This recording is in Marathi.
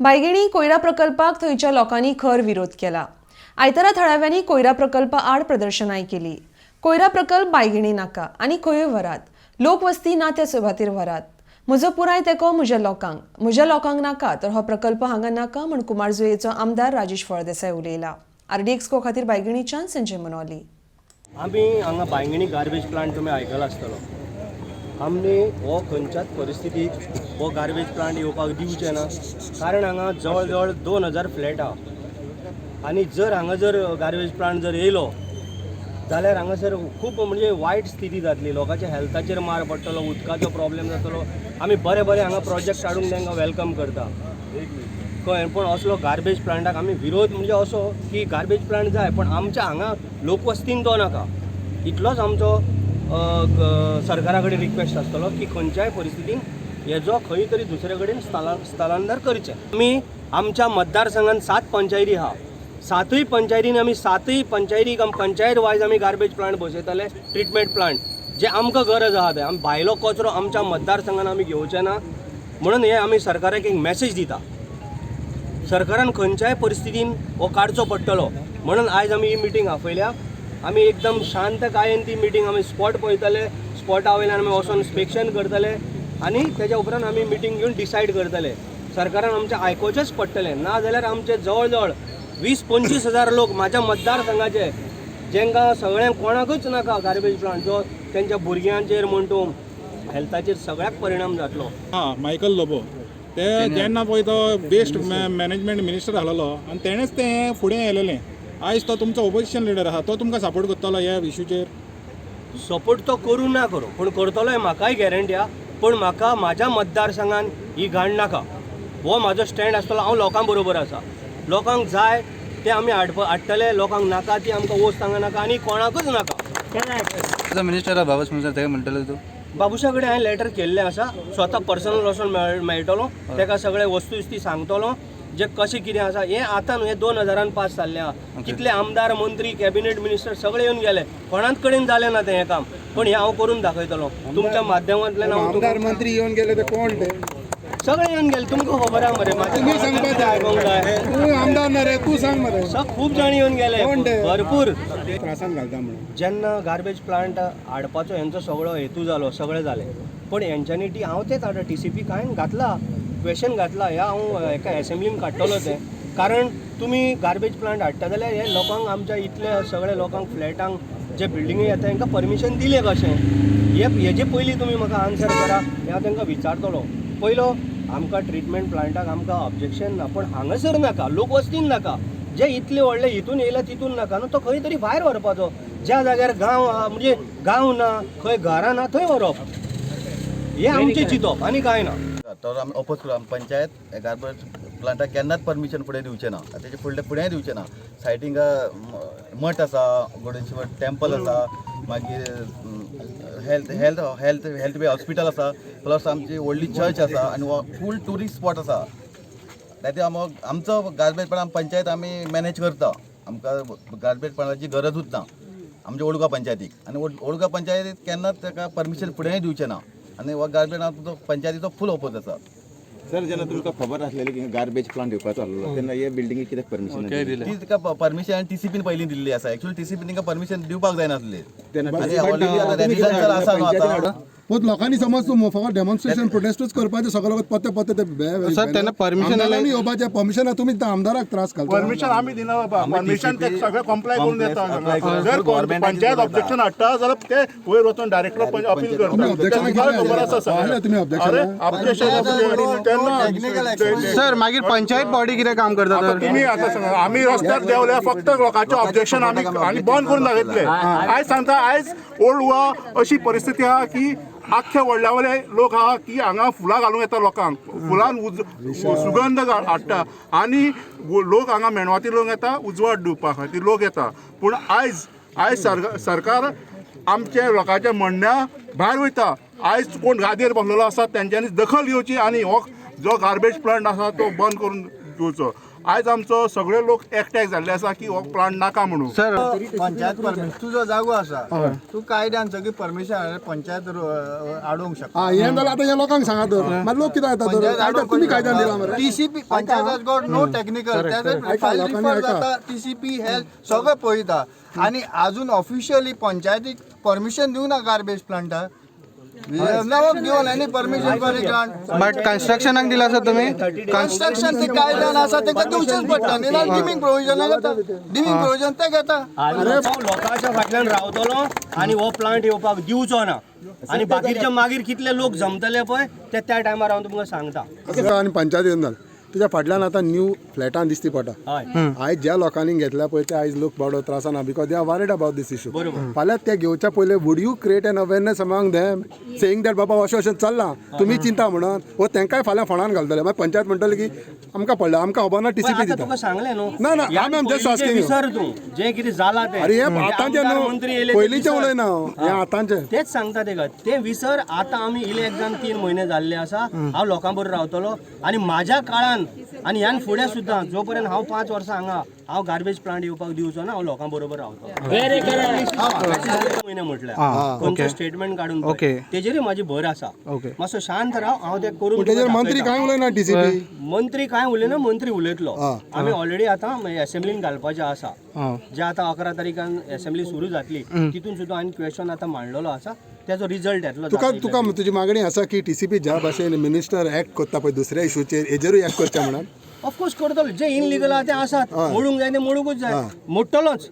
बायगिणी कोयरा प्रकल्पाक थंयच्या लोकांनी खर विरोध केला। आयतारा थळाव्यांनी कोयरा प्रकल्प आड प्रदर्शनाय केली। कोयरा प्रकल्प बायगिणी नाका आनी खंय व्हरात, लोकवस्ती ना त्या सुवातेर व्हरात। म्हजो पुराय तेंको म्हज्या लोकांक नाका तर हो प्रकल्प हांगा नाका म्हण कुमारजुंवेचो आमदार राजेश फळदेसाय उलयला। RDXको खातीर बायगिणीच्यान संजय मनोली। आमी हांगा बायगिणी गार्बेज प्लांट तुमी आयकला आसतलो। आमी हो खंयच्याच परिस्थितीत हो गार्बेज प्लांट येवपाक दिवचे ना, कारण हांगा जवळ जवळ 2000 फ्लॅट आहा आनी जर हांगा गार्बेज प्लांट येयलो जाल्यार हांगासर खूब म्हणजे वायट स्थिती जातली। लोकांच्या हेल्थाचेर मार पडटलो, उदकाचो प्रॉब्लेम जातलो। आमी बरे हांगा प्रोजेक्ट हाडूंक तांकां वेलकम करता, कळ्ळें। पण असलो गार्बेज प्लांटाक आमी विरोध म्हणजे असो की गार्बेज प्लांट जाय, पण आमच्या हांगा लोकवस्तीन तो नाका। इतलोच आमचो सरकारा कडेन रिक्वेस्ट आसतलो की खंयच्याय परिस्थितीन हेजो खंय तरी दुसरे कडेन स्थलांतर करचें। आमी आमच्या मतदारसंघात 7 पंचायती आहा, 7 पंचायतीन आमी 7 पंचायतीक पंचायत वायज आमी गार्बेज प्लांट बसयतले, ट्रिटमेंट प्लांट जे आमकां गरज आहा ते। आमी भायलो कचरो आमच्या मतदारसंघान आमी घेवचे ना म्हणून हे आमी सरकाराक एक मॅसेज दिता। सरकारान खंयच्याय परिस्थितीन हो काडचो पडटलो म्हणून आयज आमी ही मिटींग आपयल्या। आमी एकदम शांत कायेन ती मिटींग आमी स्पॉट पळयतले, स्पॉटा वयल्यान आमी वचून इन्स्पेक्शन करतले आनी तेज्या उपरांत आमी मिटींग घेवन डिसायड करतले। सरकारान आमचें आयकोचेंच पडटलें, ना जाल्यार आमचे जवळ जवळ 20-25 हजार लोक म्हाज्या मतदारसंघाचे जेंकां सगळ्यांक कोणाकूच नाका गार्बेज प्लांट, जो तेंच्या भुरग्यांचेर म्हण तूं हेल्थाचेर सगळ्याक परिणाम जातलो। मायकल लोबो ते जेन्ना पळय तो बेस्ट मॅनेजमेंट मिनिस्टर आसलेलो आनी तेणेच तें फुडें व्हेलेलें। आयज तो तुमचो ऑपोजिशन लिडर आहा, तो तुमकां सपोर्ट करतलो ह्या इश्यूचेर? सपोर्ट तो करूं ना करूं, पूण करतलो हे म्हाकाय गॅरंटी आहा। पूण म्हाका म्हाज्या मतदारसंघान ही घाण नाका, हो म्हाजो स्टँड आसतलो। हांव लोकां बरोबर आसा, लोकांक जाय ते आमी हाडटले, लोकांक नाका ती आमकां वस्त हांगा नाका आनी कोणाकूच नाका। मिनिस्टर बाबूश मुंजार तेका म्हणटलो तूं? बाबुशा कडेन हांवें लेटर केल्लें आसा, स्वता पर्सनल वचून मेळटलो, तेका सगळे वस्तुस्थिती सांगतलो जे कशें कितें आसा। हें आतां न्हू, हें 2000 पास जाल्लें आहा। कितले आमदार, मंत्री, कॅबिनेट मिनिस्टर सगळे येवन गेले, कोणाच कडेन जालें ना तें हें काम, पण हें हांव करून दाखयतलो तुमच्या माध्यमांतल्यान। आमदार मंत्री येवन गेले ते कोण ते? सगळे येवन गेले, तुमकां खबर आहा मरे, तुम्ही सांगता आयकोंक जाय। तूं आमदार ना रे, तूं सांग मरे। खूब जाण येवन गेले, भरपूर त्रासान घालता म्हणून। जेन्ना गार्बेज प्लांट हाडपाचो हेंचो सगळो हेतू जालो, सगळें जालें, पण हेंच्यांनी हांव तेच आतां TCP हांवें घातला, क्वेश्चन घातला, ह्या हांव एका एसेंब्लीन काडटलो तें। कारण तुमी गार्बेज प्लांट हाडटा जाल्यार हे लोकांक, आमच्या इतल्या सगळ्या लोकांक, फ्लॅटांक जे बिल्डिंगी येता तांकां परमिशन दिलें कशें, हेजे पयलीं तुमी म्हाका आन्सर करा, हें हांव तांकां विचारतलो। पयलो आमकां ट्रिटमेंट प्लांटाक आमकां ऑब्जेक्शन ना, पण हांगासर नाका, लोकवस्तीन नाका। जे इतले व्हडले हितून येयला तितून नाका न्हू, तो खंय तरी भायर व्हरपाचो। ज्या जाग्यार गांव आहा, म्हणजे गांव ना, खंय घरां ना, थंय व्हरप, हें आमचें चिंतप आनी कांय ना। तर आमी अपोज करू, पंचायत गार्बेज प्लांटाक केन्नाच परमिशन फुडें दिवचें ना, तेजे फुडें दिवचें ना। सायटींग मठ आसा, गोडेश्वर टेम्पल आसा, मागीर हेल्थ वे हॉस्पिटल आसा, प्लस आमची व्हडली चर्च आसा आनी फूल ट्युरिस्ट स्पॉट आसा। ते आमचो गार्बेज प्लांट पंचायत आमी मॅनेज करता, आमकां गार्बेज प्लांटाची गरजूच ना आमच्या ओळगा पंचायतीक। आनी ओळगा पंचायतीक केन्नाच ताका परमिशन फुडेंय दिवचें ना आनी हो गार्बेज पंचायतीचो फूल ओपोज आसा। सर, जेन्ना तुमकां खबर आसलेली की गार्बेज प्लांट येवपाचो आसलो तेन्ना हे बिल्डिंगेक कित्याक परमिशन दिलें? ती तिका परमिशन TCPन पयलीं दिल्ली आसा। एक्चुअली TCP तांकां परमिशन दिवपाक जायनासली। पण लोकांनी समज तूं फकत डेमॉन्स्ट्रेशन प्रोटेस्टूच करपाचें, सगळं पत्ते ते सर तेन्ना परमिशन येवपाचें परमिशन तुमी आमदाराक त्रास घालता। परमिशन आमी दिना बाबा, परमिशन ते सगळे कॉम्प्लाय करून येता। जर पंचायत ऑब्जेक्शन हाडटा जाल्यार ते वयर वचून डायरेक्टर अपील करता। खबर आसा सर, मागीर पंचायत बॉडी कितें काम करता? तर तुमी आतां सांगा, आमी रस्त्यार देवल्या, फक्त लोकांचे ऑब्जेक्शन आमी बंद करून दाखयतले। आयज सांगता, आयज ओल्ड गोवा अशी परिस्थिती आहा की आख्खे व्हडल्या व्हडले लोक आहा की हांगा फुलां घालूंक येता, लोकांक फुलान सुगंध हाडटा आनी लोक हांगा मेणवाती लोक येता उजवाड दिवपा खातीर लोक येता। पूण आयज सरकार आमच्या लोकांच्या म्हणण्या भायर वयता। आयज कोण गादयेर बसलेलो आसा तेंच्यांनी दखल घेवची आनी हो जो गार्बेज प्लांट आसा तो बंद करून घेवचो। आयज आमचो सगळे लोक एकठांय जाल्ले आसा की हो प्लांट नाका म्हणून. सर पंचायत परमिशन तुझो जागो आसा तू कायद्यान सगळी परमिशन पंचायत आडोवंक शकता. हा हे जाल्यार आतां ह्या लोकांक सांगा तर मागीर लोक कितें येता तर कायदा तुम्ही कायद्यान दिला मरे. TCP panchayat got no technical file refer जाता टीसीपी हेल्थ सगळें पळयता आणि अजून ऑफिशियली पंचायतीक परमिशन दिवं ना गार्बेज प्लांटाक. Given any permission for plant but कन्स्ट्रक्शनाक दिला सर तुम्ही कन्स्ट्रक्शन ते कायद्यान आसा तेका दिवचेच पडटा न्ही डिमींग प्रोविजन घेता डिमींग प्रोविजन ते घेता. हांव लोकांच्या फाटल्यान रावतलो आणि हो प्लांट येवपाक दिवचो ना आणि बाकीचे मागीर कितले लोक जमतले पळय ते त्या टायमार हांव तुमकां सांगता. आणि पंचायत येऊन जाल तुझ्या फाटल्यान आतां न्यू फ्लॅटान दिसती पडटा. हय आयज ज्या लोकांनी घेतल्या पळय ते आयज लोक बावडो त्रासान ना because they are worried about this issue. फाल्यां ते घेवच्या पयले would you create an awareness among them saying that बाबा अशें अशें चल्लां तुमी चिंता म्हणून वो तेंकाय फाल्यां फोंडान घालतले मागीर पंचायत म्हणटले की आमकां पडलें आमकां खबर ना टीसीपी आता दिता. तुका सांगले न्हू ना ना ह्या आमी आमचे पयलींचे शासकीय विसर तूं जे कितें जालां ते अरे हे म्हणजे आतांचे आमदार न्हू मंत्री येयले ते पयलींचे विसर. उलयना हे आतांचे. तेच सांगता तेका ते विसर. आता आमी इलेक्शन 3 म्हयने जाल्ले आसा हांव लोकां बरोबर रावतलो आणि माझ्या काळान आणि ह्यान फुडें सुद्दां जोपर्यंत हांव 5 वर्सां हांगा हांव गार्बेज प्लांट येवपाक दिवचो ना हांव लोकां बरोबर रावतलो. म्हयने म्हटल्यार खंयचो स्टेटमेंट काडून पळय. तेजेरूय म्हाजी भर आसा. मातसो शांत राव हांव ते करून तेजेर तुका मंत्री दाखयता. कांय उलयना टीसीपी. मंत्री काय उलयना मंत्री उलयतलो. आमी ऑलरेडी आतां असेंब्लीन घालपाचें आसा जे आतां 11 तारीखान असेंब्ली सुरू जातली तितून सुद्दां हांवें क्वेश्चन आतां मांडलेलो आसा त्याचो रिजल्ट येतलो. तुका तुजी मागणी आसा की टीसीपी ज्या भाशेन मिनिस्टर एक्ट करता पळय दुसऱ्या इशूचेर हेजेरूय एक्ट करचें म्हणून. ऑफकोर्स करतलो जे इनलिगल आहा ते आसात मोडूंक जाय ते मोडूंकूच जाय मोडटलोच